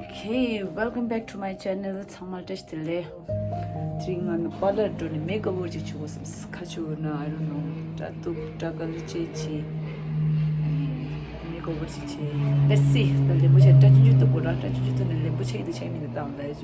Okay, welcome back to my channel. 정말 tasty. Drink on color to the make over to choose some kachuna. I don't know. Tatu tagal chechi. Make over to let's see. The lebuche touch to go out, touch to the lebuche, the chain in the down there.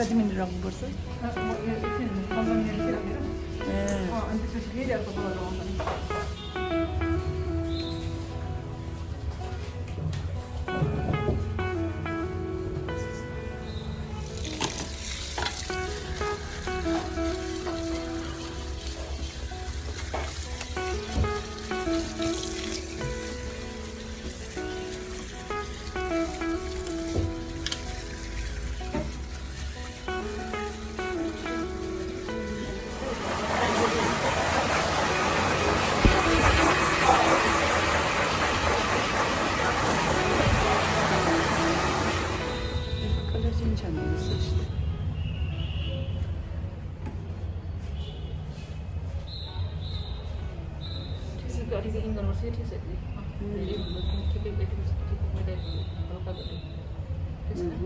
कति minute राख्नुपर्छ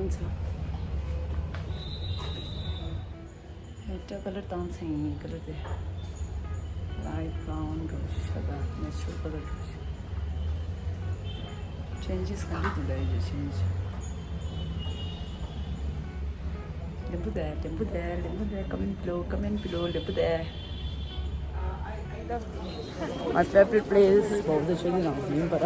हुन्छ एउटा colour तान्छ colour दे light brown रोज सादा natural colour rose changes खाली दिँदै जो change lembu there comment below lembu there my favorite place बहुत अच्छी नहीं है पर